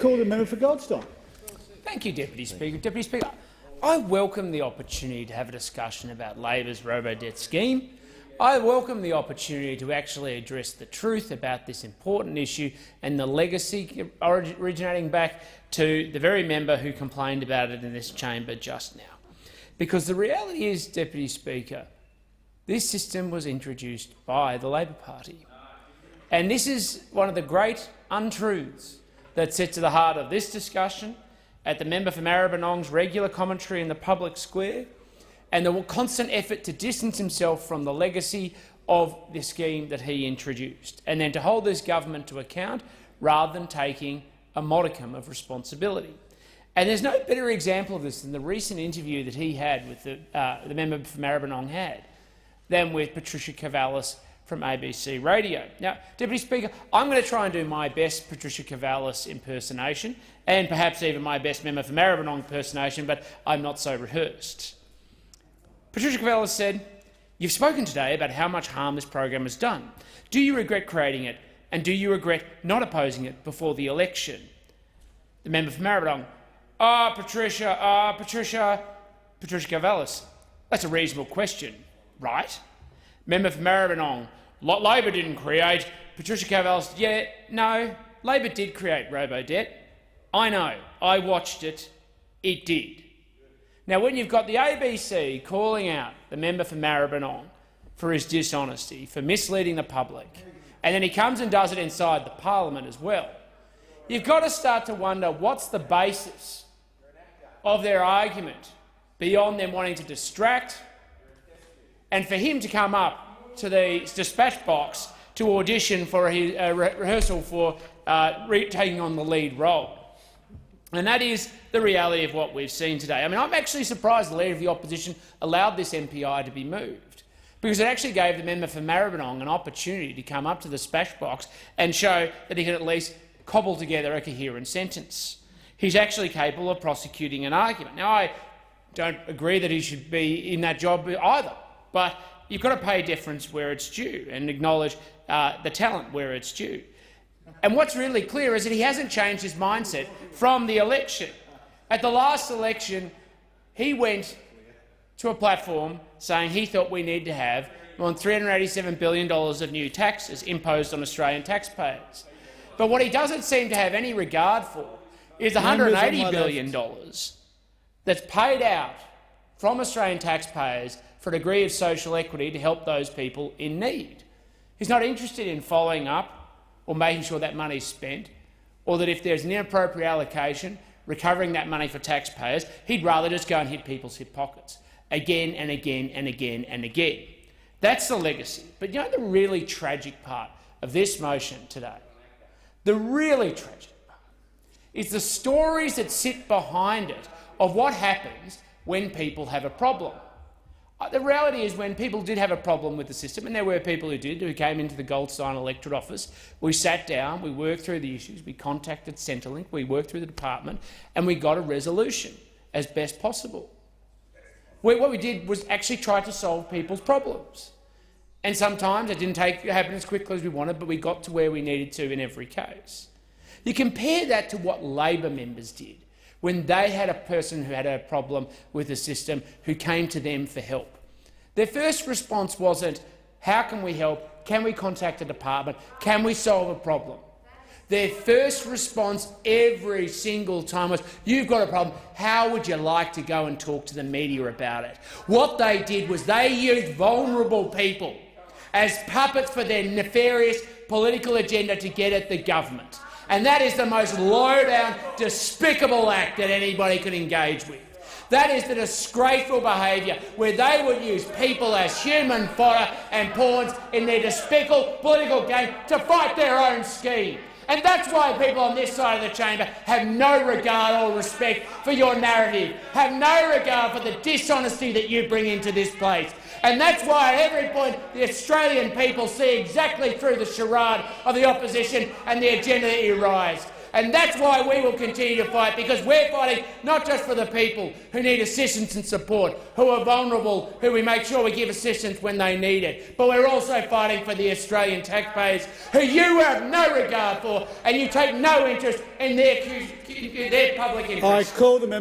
Call the member for Goldstein. Thank you, Deputy Speaker. Deputy Speaker, I welcome the opportunity to have a discussion about Labor's Robodebt scheme. I welcome the opportunity to actually address the truth about this important issue and the legacy originating back to the very member who complained about it in this chamber just now. Because the reality is, Deputy Speaker, this system was introduced by the Labor Party. And this is one of the great untruths that sits at the heart of this discussion, at the member for Maribyrnong's regular commentary in the public square, and the constant effort to distance himself from the legacy of the scheme that he introduced, and then to hold this government to account rather than taking a modicum of responsibility. And there's no better example of this than the recent interview that he had with the member for Maribyrnong had than with Patricia Cavallis from ABC Radio. Now, Deputy Speaker, I'm going to try and do my best Patricia Cavallis impersonation and perhaps even my best member for Maribyrnong impersonation, but I'm not so rehearsed. Patricia Cavallis said, "You've spoken today about how much harm this program has done. Do you regret creating it, and do you regret not opposing it before the election?" The member for Maribyrnong, Patricia Cavallis, that's a reasonable question, right? Member for Maribyrnong, Labor didn't create. Patricia Cavallis, yeah, no, Labor did create Robodebt. I know, I watched it, it did. Now, when you've got the ABC calling out the member for Maribyrnong for his dishonesty, for misleading the public, and then he comes and does it inside the parliament as well, you've got to start to wonder what's the basis of their argument beyond them wanting to distract, and for him to come up to the dispatch box to audition for his rehearsal for taking on the lead role. And that is the reality of what we've seen today. I mean, I'm actually surprised the Leader of the Opposition allowed this MPI to be moved, because it actually gave the member for Maribyrnong an opportunity to come up to the dispatch box and show that he could at least cobble together a coherent sentence. He's actually capable of prosecuting an argument. Now, I don't agree that he should be in that job either, but you've got to pay deference where it's due and acknowledge the talent where it's due. And what's really clear is that he hasn't changed his mindset from the election. At the last election, he went to a platform saying he thought we need to have more than $387 billion of new taxes imposed on Australian taxpayers. But what he doesn't seem to have any regard for is $180 billion that's paid out from Australian taxpayers for a degree of social equity to help those people in need. He's not interested in following up or making sure that money is spent, or that if there's an inappropriate allocation, recovering that money for taxpayers. He'd rather just go and hit people's hip pockets again and again and again and again. That's the legacy. But you know the really tragic part of this motion today? The really tragic part is the stories that sit behind it of what happens when people have a problem. The reality is, when people did have a problem with the system, and there were people who came into the Goldstein electorate office, we sat down, we worked through the issues, we contacted Centrelink, we worked through the department, and we got a resolution as best possible. What we did was actually try to solve people's problems. And sometimes it didn't happen as quickly as we wanted, but we got to where we needed to in every case. You compare that to what Labor members did when they had a person who had a problem with the system who came to them for help. Their first response wasn't, how can we help? Can we contact the department? Can we solve a problem? Their first response every single time was, you've got a problem, how would you like to go and talk to the media about it? What they did was they used vulnerable people as puppets for their nefarious political agenda to get at the government. And that is the most low-down, despicable act that anybody can engage with. That is the disgraceful behaviour where they would use people as human fodder and pawns in their despicable political game to fight their own scheme. And that's why people on this side of the chamber have no regard or respect for your narrative, have no regard for the dishonesty that you bring into this place. And that's why at every point the Australian people see exactly through the charade of the opposition and the agenda that you rise. And that's why we will continue to fight, because we're fighting not just for the people who need assistance and support, who are vulnerable, who we make sure we give assistance when they need it, but we're also fighting for the Australian taxpayers who you have no regard for, and you take no interest in their public interest. I call the member